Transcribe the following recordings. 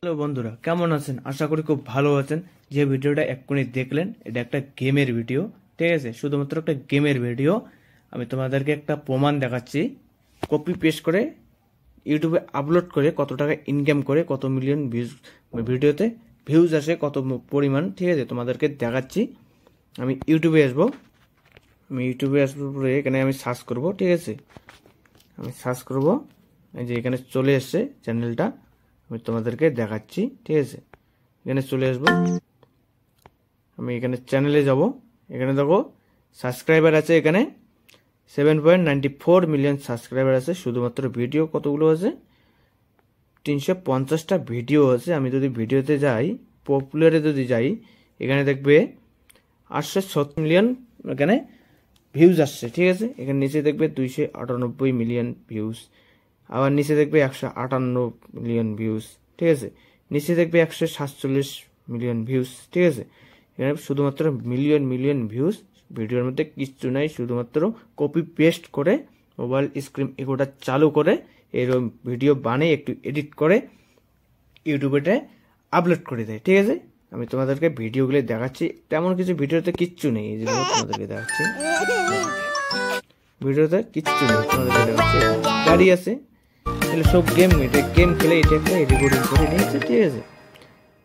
Hello বন্ধুরা, কেমন আছেন? আশা করি খুব ভালো আছেন। যে ভিডিওটা এক্ষুনি দেখলেন এটা একটা গেমের ভিডিও, ঠিক আছে? শুধুমাত্র একটা গেমের ভিডিও। আমি তোমাদেরকে একটা প্রমাণ দেখাচ্ছি। কপি পেস্ট করে ইউটিউবে আপলোড করে কত টাকা ইনকাম করে, কত মিলিয়ন ভিউজ ভিডিওতে ভিউজ আসে, কত পরিমাণ, ঠিক আছে? তোমাদেরকে দেখাচ্ছি। আমি ইউটিউবে আসবো পরে এখানে আমি সার্চ করব, ঠিক আছে? আমি সার্চ করব, এই যে এখানে চলে এসছে চ্যানেলটা, আমি তোমাদেরকে দেখাচ্ছি, ঠিক আছে? এখানে চলে আসবো, আমি এখানে চ্যানেলে যাব। এখানে দেখো সাবস্ক্রাইবার আছে, এখানে 7.94 মিলিয়ন সাবস্ক্রাইবার আছে। শুধুমাত্র ভিডিও কতগুলো আছে? 350টা ভিডিও আছে। আমি যদি ভিডিওতে যাই, পপুলারে যদি যাই, এখানে দেখবে 870 মিলিয়ন এখানে ভিউজ আসছে, ঠিক আছে? এখানে নিচে দেখবে 298 মিলিয়ন ভিউজ, আবার নিচে দেখবে 158 মিলিয়ন ভিউজ, ঠিক আছে? নিচে দেখবে 147 মিলিয়ন ভিউজ, ঠিক আছে? এখানে শুধুমাত্র মিলিয়ন ভিউজ। ভিডিওর মধ্যে কিচ্ছু নাই, শুধুমাত্র কপি পেস্ট করে মোবাইল স্ক্রিন এগোটা চালু করে এরকম ভিডিও বানিয়ে একটু এডিট করে ইউটিউবে আপলোড করে দেয়, ঠিক আছে? আমি তোমাদেরকে ভিডিওগুলো দেখাচ্ছি। তেমন কিছু ভিডিওতে কিচ্ছু নেই, এই যে তোমাদেরকে দেখাচ্ছি। ভিডিওতে কিচ্ছু নেই, তোমাদেরকে দেখাচ্ছি। গাড়ি আছে, এগুলো সব গেম খেলে এটা একটা রেকর্ডিং করে নিয়েছে, ঠিক আছে?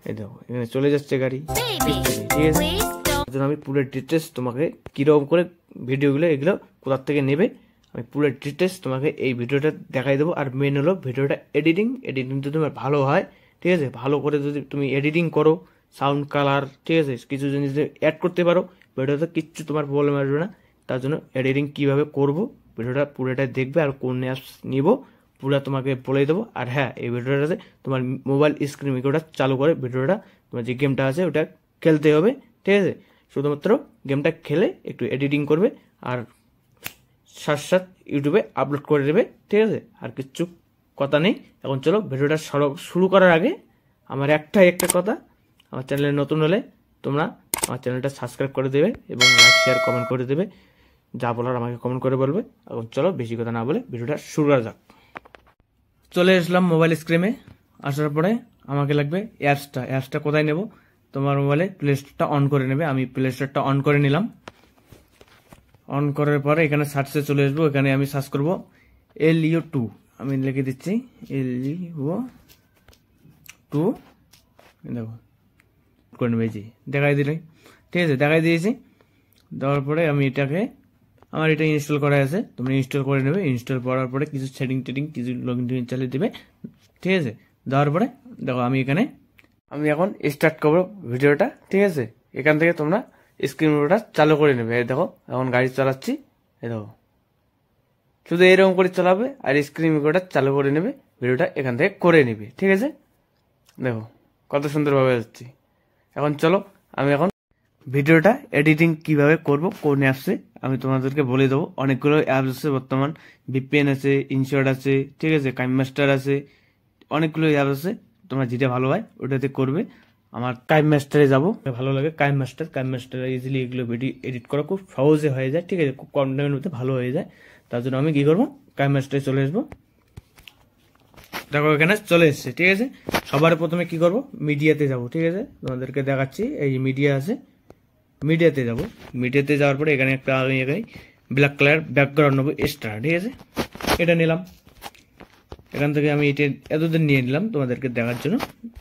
এই দেখো এখানে চলে যাচ্ছে গাড়ি, কিচ্ছু নেই, ঠিক আছে? আমি পুরো ডিটেলস তোমাকে কিরকম করে ভিডিওগুলো এগুলো কোথা থেকে নেবে আমি পুরো ডিটেলস তোমাকে এই ভিডিওটা দেখাই দেবো। আর মেন হলো ভিডিওটা এডিটিং যদি তোমার ভালো হয়, ঠিক আছে? ভালো করে যদি তুমি এডিটিং করো, সাউন্ড কালার, ঠিক আছে, কিছু জিনিস অ্যাড করতে পারো, ভিডিওতে কিচ্ছু তোমার প্রবলেম আসবে না। তার জন্য এডিটিং কিভাবে করব ভিডিওটা পুরোটা দেখবে, আর কোন অ্যাপস নিব পুরো তোমাকে বলে দেবো। আর হ্যাঁ, এই ভিডিওটাতে তোমার মোবাইল স্ক্রিন রেকর্ডার চালু করে ভিডিওটা তোমার যে গেমটা আছে ওটা খেলতে হবে, ঠিক আছে? শুধুমাত্র গেমটা খেলে একটু এডিটিং করবে আর সাথে ইউটিউবে আপলোড করে দেবে, ঠিক আছে? আর কিচ্ছু কথা নেই। এখন চলো ভিডিওটা শুরু করার আগে আমার একটা কথা, আমার চ্যানেলে নতুন হলে তোমরা আমার চ্যানেলটা সাবস্ক্রাইব করে দেবে এবং লাইক শেয়ার কমেন্ট করে দেবে। যা বলার আমাকে কমেন্ট করে বলবে। এখন চলো বেশি কথা না বলে ভিডিওটা শুরু করা যাক। চলে আসলাম মোবাইল স্ক্রিনে। আসার পরে আমাকে লাগবে অ্যাপসটা কোথায় নেব? তোমার মোবাইলে প্লে স্টোরটা অন করে নেবে। আমি প্লে স্টোরটা অন করে নিলাম। অন করার পরে এখানে সার্চে চলে আসবো। এখানে আমি সার্চ করব LEO2, আমি লিখে দিচ্ছি LEO2, দেখো করে নেবে, জি দেখাই দিলে, ঠিক আছে? দেখাই দিয়েছি। দেওয়ার পরে আমি এটাকে, আমার এটা ইনস্টল করা আছে, তুমি ইনস্টল করে নেবে। ইনস্টল করার পরে কিছু সেটিং কিছু লগইন চালিয়ে দেবে, ঠিক আছে? দেওয়ার পরে দেখো আমি এখন স্টার্ট করবো ভিডিওটা, ঠিক আছে? এখান থেকে তোমরা স্ক্রিন রেকর্ডার চালু করে নেবে। দেখো এখন গাড়ি চালাচ্ছি, দেখো শুধু এরকম করে চালাবে আর স্ক্রিন রেকর্ডার চালু করে নেবে, ভিডিওটা এখান থেকে করে নেবে, ঠিক আছে? দেখো কত সুন্দরভাবে যাচ্ছি। এখন চলো আমি এখন ভিডিওটা এডিটিং কিভাবে করব কোন অ্যাপসে আমি তোমাদেরকে বলে দেবো। অনেকগুলো অ্যাপস আছে বর্তমান, VPN আছে, ইনশর্ট আছে, ঠিক আছে, কাইমমাস্টার আছে, অনেকগুলো অ্যাপ আছে। তোমরা যেটা ভালো হয় ওটাতে করবে। আমার কাইমমাস্টারে যাব, ভালো লাগে কাইমমাস্টার ইজিলি এগুলো ভিডিও এডিট করা খুব সহজে হয়ে যায়, ঠিক আছে? খুব কম টাইমের মধ্যে ভালো হয়ে যায়। তার জন্য আমি কি করবো, কাইমমাস্টারে চলে আসবো। দেখো এখানে চলে এসছে, ঠিক আছে? সবার প্রথমে কি করব, মিডিয়াতে যাব, ঠিক আছে? তোমাদেরকে দেখাচ্ছি, এই যে মিডিয়া আছে, মিডিয়াতে যাব। মিডিয়াতে যাওয়ার পরে এখানে একটা আমি এখানে ব্ল্যাক কালার ব্যাকগ্রাউন্ড নেবো এক্সট্রা, ঠিক আছে? এটা নিলাম। এখান থেকে আমি এটা এতদিন নিয়ে নিলাম তোমাদেরকে দেখার জন্য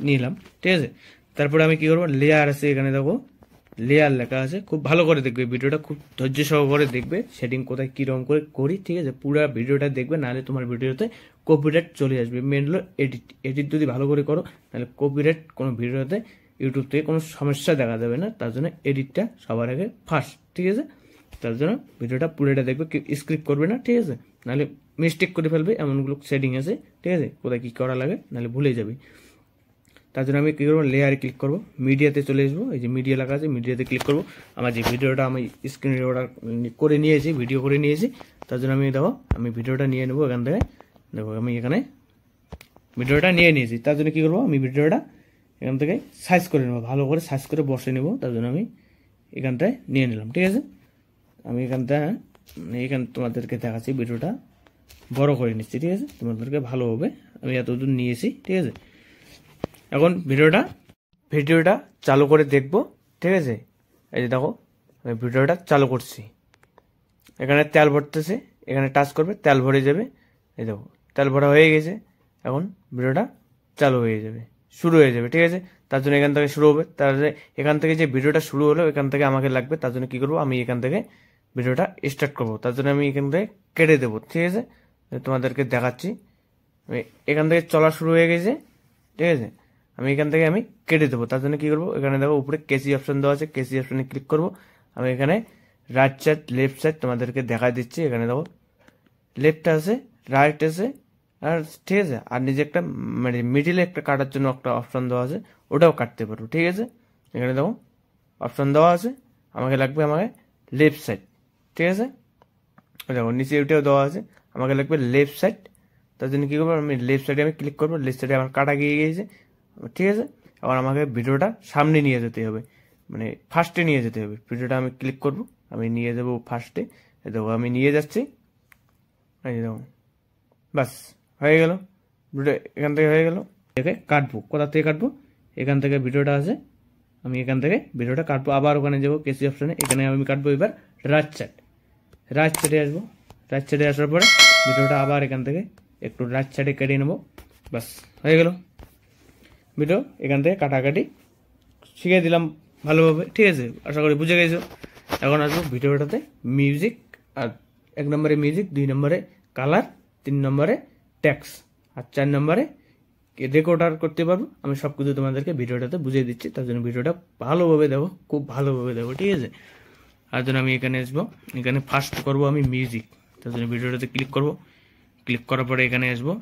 নিলাম, ঠিক আছে? তারপরে আমি কি করবো, লেয়ার আছে, এখানে দেখো লেয়ার লেখা আছে। খুব ভালো করে দেখবে ভিডিওটা, খুব ধৈর্য সহকারে দেখবে সেটিং কোথায় কিরকম করে করি, ঠিক আছে? পুরো ভিডিওটা দেখবে, নাহলে তোমার ভিডিওতে কপিরাইট চলে আসবে। মেন হলো এডিট যদি ভালো করে করো তাহলে কপিরাইট কোনো ভিডিওতে ইউটিউব থেকে কোনো সমস্যা দেখা যাবে না। তার জন্য এডিটটা সবার আগে ফার্স্ট, ঠিক আছে? তার জন্য ভিডিওটা পুরোটা দেখবে, স্ক্রিপ্ট করবে না, ঠিক আছে? নাহলে মিস্টেক করে ফেলবে। এমনগুলো সেটিং আছে, ঠিক আছে? কোথায় কি করা লাগে নাহলে ভুলে যাবে। তার জন্য আমি কী করবো, লেয়ারে ক্লিক করবো, মিডিয়াতে চলে আসবো। এই যে মিডিয়া লেখা আছে, মিডিয়াতে ক্লিক করবো। আমার যে ভিডিওটা আমি স্ক্রিন রেকর্ডার করে নিয়েছি, ভিডিও করে নিয়েছি, তার জন্য আমি দেখো আমি ভিডিওটা নিয়ে নেবো এখান থেকে। দেখো আমি এখানে ভিডিওটা নিয়ে নিয়েছি। তার জন্য কী করবো, আমি ভিডিওটা এখান থেকে সাইজ করে নেবো, ভালো করে সাইজ করে বসে নেবো। তার জন্য আমি এখানটায় নিয়ে নিলাম, ঠিক আছে? আমি এখান তোমাদেরকে দেখাচ্ছি, ভিডিওটা বড় করে নিচ্ছি, ঠিক আছে? তোমাদেরকে ভালো হবে। আমি এতদূর নিয়েছি, ঠিক আছে? এখন ভিডিওটা চালু করে দেখবো, ঠিক আছে। এই যে দেখো আমি ভিডিওটা চালু করছি, এখানে তেল ভরতেছে, এখানে টাচ করবে তেল ভরে যাবে। এই দেখো তেল ভরা হয়ে গেছে, এখন ভিডিওটা চালু হয়ে যাবে, শুরু হয়ে যাবে, ঠিক আছে। তার জন্য এখান থেকে শুরু হবে, তাহলে এখান থেকে যে ভিডিওটা শুরু হলো এখান থেকে আমাকে লাগবে, তার জন্য কি করবো, আমি এখান থেকে ভিডিওটা স্টার্ট করবো, তার জন্য আমি এখান থেকে কেটে দেবো, ঠিক আছে। তোমাদেরকে দেখাচ্ছি, এখান থেকে চলা শুরু হয়ে গেছে, ঠিক আছে। আমি এখান থেকে আমি কেটে দেবো, তার জন্য কি করবো, এখানে দেখো উপরে কেসি অপশন দেওয়া আছে, কেসি অপশনে ক্লিক করবো। আমি এখানে রাইট সাইড লেফট সাইড তোমাদেরকে দেখা দিচ্ছি, এখানে দেখো লেফট আছে, রাইট আছে, আর ঠিক আছে, আর নিজে একটা মানে মিডিলে একটা কাটার জন্য একটা অপশন দেওয়া আছে, ওটাও কাটতে পারবো, ঠিক আছে। এখানে দেখো অপশন দেওয়া আছে, আমাকে লাগবে লেফট সাইড, ঠিক আছে। দেখো নিচে ওইটাও দেওয়া আছে, আমাকে লাগবে লেফট সাইড, তার জন্য কি করবো, আমি লেফট সাইডে আমি ক্লিক করবো, লেফট সাইডে আমার কাটা গিয়ে গিয়েছে, ঠিক আছে। আবার আমাকে ভিডিওটা সামনে নিয়ে যেতে হবে, মানে ফার্স্টে নিয়ে যেতে হবে। ভিডিওটা আমি ক্লিক করব, আমি নিয়ে যাবো ফার্স্টে, দেখো আমি নিয়ে যাচ্ছি, এই দেখো বাস হয়ে গেল, ভিডিও এখান থেকে হয়ে গেল। একে কাটবো, কোথা থেকে কাটবো, এখান থেকে ভিডিওটা আছে, আমি এখান থেকে ভিডিওটা কাটবো, আবার ওখানে যাবো কেসি অপশনে, এখানে আমি কাটবো এবার রাইট সাইডে আসবো, রাইট সাইডে আসার পরে ভিডিওটা আবার এখান থেকে একটু রাইট সাইডে কেটে নেবো, বাস হয়ে গেল। ভিডিও এখান থেকে কাটাকাটি শিখিয়ে দিলাম ভালোভাবে, ঠিক আছে, আশা করি বুঝে গেছো। এখন আসবো ভিডিওটাতে মিউজিক, আর 1 নম্বরে মিউজিক, 2 নম্বরে কালার, 3 নম্বরে ট্যাক্স, আর 4 নম্বরে রেকর্ডার করতে পারবো। আমি সব কিছু তোমাদেরকে ভিডিওটাতে বুঝিয়ে দিচ্ছি, তার জন্য ভিডিওটা ভালোভাবে দেখো, খুব ভালোভাবে দেখো, ঠিক আছে। তার জন্য আমি এখানে আসবো, এখানে ফার্স্ট করবো আমি মিউজিক, তার জন্য ভিডিওটাতে ক্লিক করবো, ক্লিক করার পরে এখানে আসবো,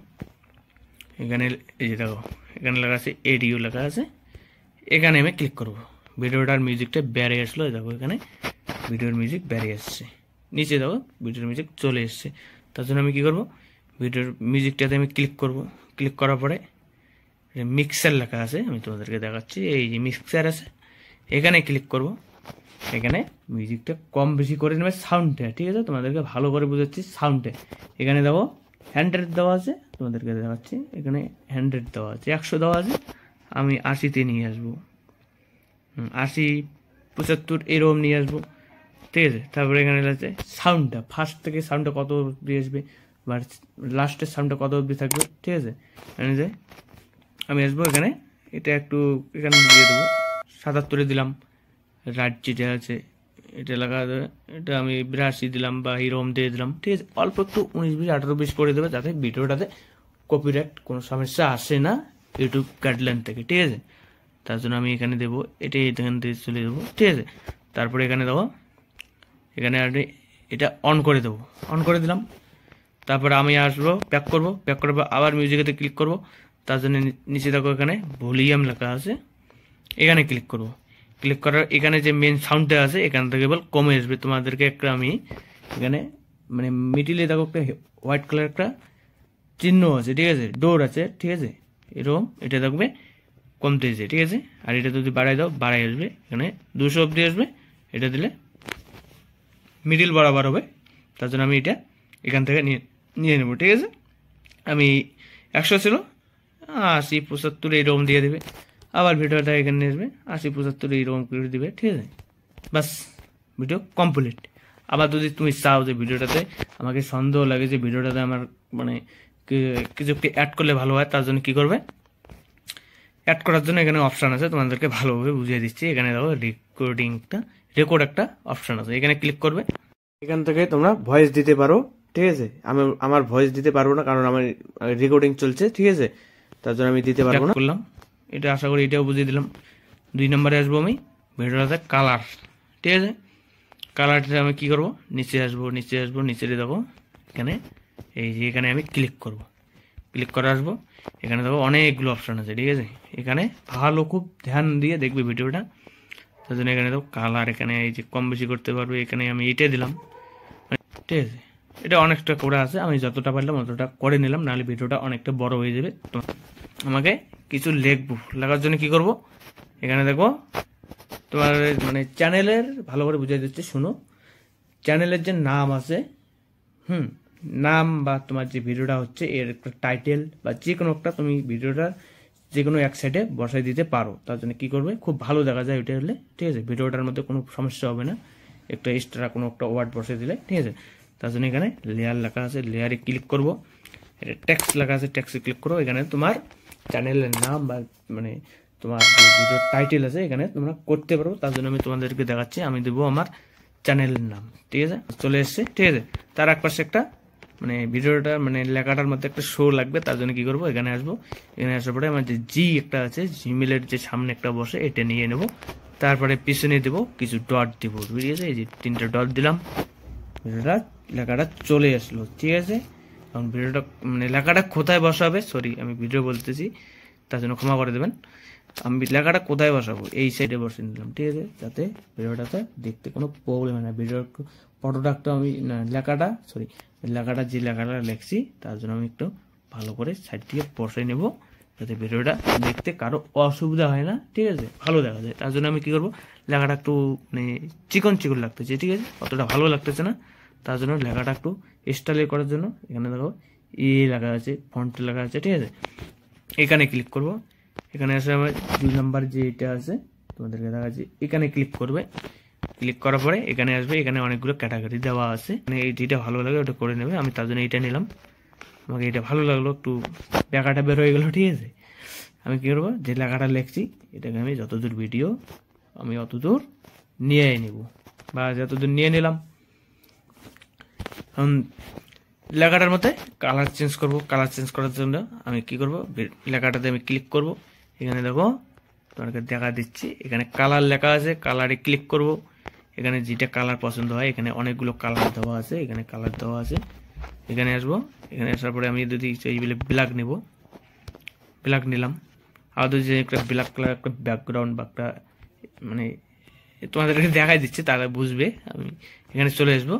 এখানে এই যে দেখো এখানে লেখা আছে এডিও লেখা আছে, এখানে আমি ক্লিক করবো, ভিডিওটার মিউজিকটা বেড়ে আসলো, দেখো এখানে ভিডিওর মিউজিক বেড়ে আসছে, নিচে দেখো ভিডিওর মিউজিক চলে এসছে। তার জন্য আমি কি করবো, ভিডিওর মিউজিকটাতে আমি ক্লিক করব, ক্লিক করার পরে মিক্সার লেখা আছে, আমি তোমাদেরকে দেখাচ্ছি, এই যে মিক্সার আছে, এখানে ক্লিক করব। এখানে মিউজিকটা কম বেশি করে নেবে সাউন্ডটা, ঠিক আছে, তোমাদেরকে ভালো করে বুঝাচ্ছি সাউন্ডে। এখানে দেখো 100 দেওয়া আছে, তোমাদেরকে দেখাচ্ছি, এখানে 100 দেওয়া আছে, 100 দেওয়া আছে, আমি 80-তে নিয়ে আসবো, 80, 75 এরকম নিয়ে আসবো, ঠিক আছে। তারপরে এখানে আছে সাউন্ডটা, ফার্স্ট থেকে সাউন্ডটা কত অবধি আসবে বা লাস্টের সাউন্ডটা কত অবধি থাকবে, ঠিক আছে। এখানে যে আমি আসবো, এখানে এটা একটু এখানে দিয়ে দেবো, 77-এ দিলাম, রাইট যেটা আছে এটা লাগা দেবে, এটা আমি 82 দিলাম বা এরকম দিয়ে দিলাম, ঠিক আছে। অল্প একটু 19-20, 18-20 করে দেবে, যাতে ভিডিওটাতে কপিরাইট কোনো সমস্যা আসে না ইউটিউব গাইডলাইন থেকে, ঠিক আছে। তার জন্য আমি এখানে দেবো, এটাই এখান থেকে চলে দেবো, ঠিক আছে। তারপরে এখানে দেবো, এখানে আমি এটা অন করে দেবো, অন করে দিলাম। তারপরে আমি আসবো, ব্যাক করবো, ব্যাক করার পর আবার মিউজিকেতে ক্লিক করবো, তার জন্য নিচে দেখো এখানে ভলিউম লেখা আছে, এখানে ক্লিক করবো, ক্লিক করার এখানে যে মেন সাউন্ডটা আছে এখান থেকে বল কমে আসবে। তোমাদেরকে একটা আমি এখানে মানে মিডিলে দেখো একটা হোয়াইট কালার একটা চিহ্ন আছে, ঠিক আছে, ডোর আছে, ঠিক আছে, এরকম এটা দেখবে কমতে এসে, ঠিক আছে। আর এটা যদি বাড়াই দাও বাড়াই আসবে, এখানে 200 অব্দি আসবে, এটা দিলে মিডিল বরাবর হবে। তার জন্য আমি এটা এখান থেকে নিয়ে নেবো, ঠিক আছে। আমি 100 ছিল, 80, 75 এইরকম দিয়ে দেবে, আবার ভিডিওটা এখানে নিয়ে আসবে, 80, 75 এইরকম করে দিবে, ঠিক আছে, বাস ভিডিও কমপ্লিট। আবার যদি তুমি চাও যে ভিডিওটাতে আমাকে সন্দেহ লাগে যে ভিডিওটাতে আমার মানে কিছু অ্যাড করলে ভালো হয়, তার জন্য কি করবে, অ্যাড করার জন্য এখানে অপশান আছে, তোমাদেরকে ভালোভাবে বুঝিয়ে দিচ্ছি। এখানে দেখো রেকর্ড একটা অপশান আছে, এখানে ক্লিক করবে, এখান থেকে তোমরা ভয়েস দিতে পারো, ঠিক আছে। আমি আমার ভয়েস দিতে পারবো না, কারণ আমার রেকর্ডিং চলছে, ঠিক আছে, তার জন্য আমি দিতে পারবো না। করলাম এটা, আশা করি এটাও বুঝিয়ে দিলাম। 2 নম্বরে আসবো আমি ভিডিওটাতে কালার, ঠিক আছে। কালারটা আমি কি করবো, নিচে আসবো, নিচে দেখো এখানে এই যে এখানে আমি ক্লিক করব, ক্লিক করে আসবো, এখানে দেখো অনেকগুলো অপশান আছে, ঠিক আছে। এখানে ভালো খুব ধ্যান দিয়ে দেখবে ভিডিওটা, তার জন্য এখানে দেখো কালার, এখানে এই যে কম বেশি করতে পারবে, এখানে আমি এটা দিলাম, ঠিক আছে। এটা অনেকটা করে আছে, আমি যতটা পারলাম অতটা করে নিলাম, নাহলে ভিডিওটা অনেকটা বড় হয়ে যাবে। তো আমাকে কিছু লিখবো, লেখার জন্য কি করব, এখানে দেখো তোমার মানে চ্যানেলের ভালো করে বুঝিয়ে দিচ্ছে, শুনো। চ্যানেলের যে নাম আছে, নাম বা তোমার যে ভিডিওটা হচ্ছে এর একটা টাইটেল বা যে কোনো একটা তুমি ভিডিওটার যে কোনো এক সাইডে বসাই দিতে পারো। তার জন্য কি করবে, খুব ভালো দেখা যায় ওইটা হলে, ঠিক আছে। ভিডিওটার মধ্যে কোনো সমস্যা হবে না, একটা এক্সট্রা কোনো একটা ওয়ার্ড বসে দিলে, ঠিক আছে। তার জন্য এখানে লেয়ার লেখা আছে, লেয়ারে ক্লিক করবো, এটা টেক্সট লেখা আছে, টেক্সটে ক্লিক করো। এখানে তোমার চ্যানেলের নাম বা মানে তোমার যে ভিডিওর টাইটেল আছে এখানে তোমরা করতে পারো। তার জন্য আমি তোমাদেরকে দেখাচ্ছি, আমি দেবো আমার চ্যানেলের নাম, ঠিক আছে। চলে এসছে, ঠিক আছে। তার এক পাশে একটা মানে ভিডিওটা মানে লেখাটার মধ্যে একটা শো লাগবে। তার জন্য কি করবো, এখানে আসবো, এখানে আসার পরে আমার যে জি একটা আছে, জিমেলের যে সামনে একটা বসে, এটা নিয়ে নেব। তারপরে পিছনে দেবো কিছু ডট দিব, ঠিক আছে। এই যে 3টা ডট দিলাম, ভিডিওটা লেখাটা চলে আসলো, ঠিক আছে। এখন ভিডিওটা মানে লেখাটা কোথায় বসাবে, সরি আমি ভিডিও বলতেছি, তার জন্য ক্ষমা করে দেবেন। আমি লেখাটা কোথায় বসাবো, এই সাইডে বসে নিলাম, ঠিক আছে, যাতে ভিডিওটাতে দেখতে কোনো প্রবলেম হয় না। ভিডিওর ফটোটা একটু আমি না লেখাটা সরি লেখাটা যে লেখাটা লিখছি তার জন্য আমি একটু ভালো করে সাইড থেকে বসে নেব, যাতে ভিডিওটা দেখতে কারো অসুবিধা হয় না, ঠিক আছে, ভালো দেখা যায়। তার জন্য আমি কি করবো, লেখাটা একটু মানে চিকন চিকন লাগতেছে, ঠিক আছে, অতটা ভালো লাগতেছে না। তার জন্য লেখাটা একটু স্টাইলে করার জন্য এখানে দেখো লেখা আছে, ফন্ট লেখা আছে, ঠিক আছে। এখানে ক্লিক করব, এখানে আসে আমার 2 নাম্বার যে এটা আছে তোমাদেরকে দেখাচ্ছি, এখানে ক্লিক করবে। ক্লিক করার পরে এখানে আসবে, এখানে অনেকগুলো ক্যাটাগরি দেওয়া আছে, মানে যেটা ভালো লাগে ওটা করে নেবে। আমি তার জন্য এটা নিলাম, আমাকে এটা ভালো লাগলো, একটু লেখাটা বের হয়ে গেলো, ঠিক আছে। আমি কি করবো, যে লেখাটা লিখছি এটাকে আমি যতদূর ভিডিও আমি অতদূর নিয়ে নেব, বা যতদূর নিয়ে নিলাম। লেখাটার মধ্যে কালার চেঞ্জ করব, কালার চেঞ্জ করার জন্য আমি কি করব, লেখাটাতে আমি ক্লিক করব। এখানে দেখো তোমাকে দেখা দিচ্ছি, এখানে কালার লেখা আছে, কালারে ক্লিক করব। এখানে যেটা কালার পছন্দ হয়, এখানে অনেকগুলো কালার দেওয়া আছে, এখানে কালার দেওয়া আছে। এখানে আসবো, এখানে আসার পরে আমি যদি এই বলে ব্ল্যাক নেব, ব্ল্যাক নিলাম। আর যদি একটা ব্ল্যাক কালার একটা ব্যাকগ্রাউন্ড বা একটা মানে তোমাদেরকে দেখাই দিচ্ছে, তারা বুঝবে। আমি এখানে চলে আসবো,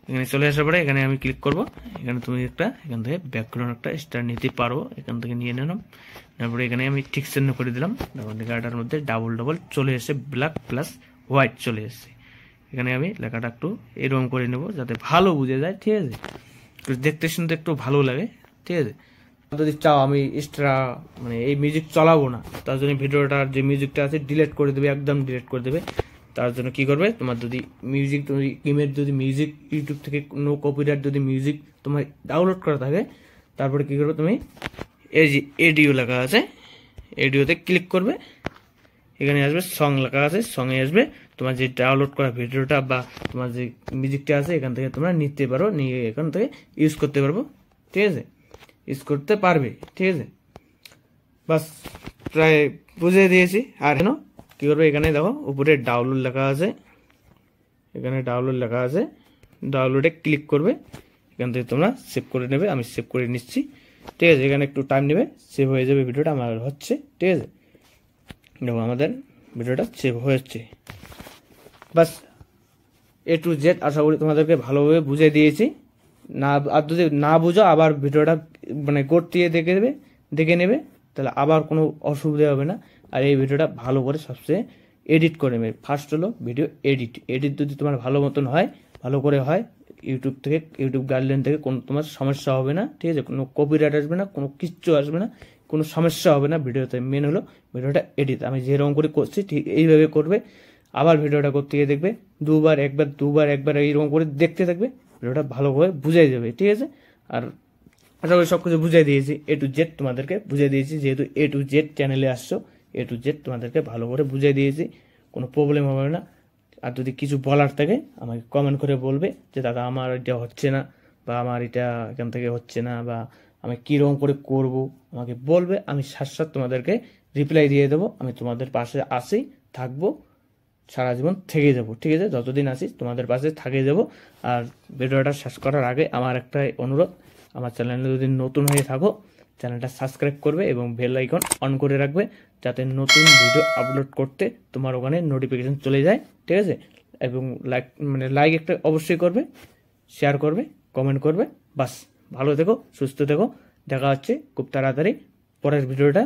এখানে চলে আসার পরে এখানে আমি ক্লিক করব। এখানে তুমি একটা এখান থেকে ব্যাকগ্রাউন্ড একটা স্টার নিতে পারো, এখান থেকে নিয়ে নিলাম। তারপরে এখানে আমি ঠিক চিহ্ন করে দিলাম, লেখাটার মধ্যে ডাবল ডাবল চলে এসে ব্ল্যাক প্লাস হোয়াইট চলে এসেছে। এখানে আমি লেখাটা একটু এরকম করে নেব, যাতে ভালো বুঝে যায়, ঠিক আছে, দেখতে শুনতে একটু ভালো লাগে, ঠিক আছে। যদি চাও আমি এক্সট্রা মানে এই মিউজিক চালাবো না, তার জন্য ভিডিওটার যে মিউজিকটা আছে ডিলিট করে দেবে, একদম ডিলিট করে দেবে। তার জন্য কি করবে, তোমার যদি মিউজিক তুমি ইমেজ যদি মিউজিক ইউটিউব থেকে নো কপিরাইট যদি মিউজিক তোমার ডাউনলোড করা থাকে, তারপরে কি করবে, তুমি এই যে এডিও লেখা আছে, এডিওতে ক্লিক করবে। এখানে আসবে সং লেখা আছে, সঙ্গে আসবে তোমার যে ডাউনলোড করা ভিডিওটা বা তোমার যে মিউজিকটা আছে, এখান থেকে তোমরা নিতে পারো, নিয়ে এখান থেকে ইউজ করতে পারবো, ঠিক আছে, ইউজ করতে পারবে, ঠিক আছে। বাস প্রায় বুঝিয়ে দিয়েছি। আর কেন কি করবে, এখানে দেখো উপরে ডাউনলোড লেখা আছে, এখানে ডাউনলোড লেখা আছে, ডাউনলোডে ক্লিক করবে। এখান থেকে তোমরা সেভ করে নেবে, আমি সেভ করে নিচ্ছি, ঠিক আছে। এখানে একটু টাইম নেবে, সেভ হয়ে যাবে, ভিডিওটা আমার হচ্ছে, ঠিক আছে। দেখো আমাদের ভিডিওটা সেভ হয়েছে। বাস A to Z আশা করি তোমাদেরকে ভালোভাবে বুঝিয়ে দিয়েছি। না আর যদি না বুঝো আবার ভিডিওটা মানে করতে দেখে নেবে, তাহলে আবার কোনো অসুবিধা হবে না। আর এই ভিডিওটা ভালো করে সবচেয়ে এডিট করে নেবে। ফার্স্ট হলো ভিডিও এডিট যদি তোমার ভালো মতন হয়, ভালো করে হয়, ইউটিউব গাইডলাইন থেকে কোনো তোমার সমস্যা হবে না, ঠিক আছে, কোনো কপিরাইট আসবে না, কোনো কিচ্ছু আসবে না, কোনো সমস্যা হবে না ভিডিওতে। মেন হলো ভিডিওটা এডিট, আমি যেরকম করে করছি ঠিক এইভাবে করবে। আবার ভিডিওটা করতে গিয়ে দেখবে দুবার একবার এইরকম করে দেখতে থাকবে, ভিডিওটা ভালো করে বুঝাই যাবে, ঠিক আছে। আর আশা করি সব কিছু বুঝাই দিয়েছি, A to Z তোমাদেরকে বুঝিয়ে দিয়েছি, যেহেতু A to Z চ্যানেলে আসছো, A to Z তোমাদেরকে ভালো করে বুঝিয়ে দিয়েছি, কোনো প্রবলেম হবে না। আর যদি কিছু বলার থাকে আমাকে কমেন্ট করে বলবে যে দাদা আমার এটা হচ্ছে না, বা আমার এটা এখান থেকে হচ্ছে না, বা আমি কীরকম করে করব আমাকে বলবে, আমি সাথে তোমাদেরকে রিপ্লাই দিয়ে দেবো। আমি তোমাদের পাশে আসি, থাকবো, সারা জীবন থেকে যাবো, ঠিক আছে, যতদিন আসি তোমাদের পাশে থেকে যাবো। আর ভিডিওটা শেষ করার আগে আমার একটা অনুরোধ, আমার চ্যানেলে যদি নতুন হয়ে থাকো চ্যানেলটা সাবস্ক্রাইব করবে এবং বেল আইকন অন করে রাখবে, যাতে নতুন ভিডিও আপলোড করতে তোমার ওখানে নোটিফিকেশন চলে যায়, ঠিক আছে। এবং লাইক একটা অবশ্যই করবে, শেয়ার করবে, কমেন্ট করবে। বাস ভালো থেকো, সুস্থ থেকো, দেখা হচ্ছে খুব তাড়াতাড়ি পরের ভিডিওটা।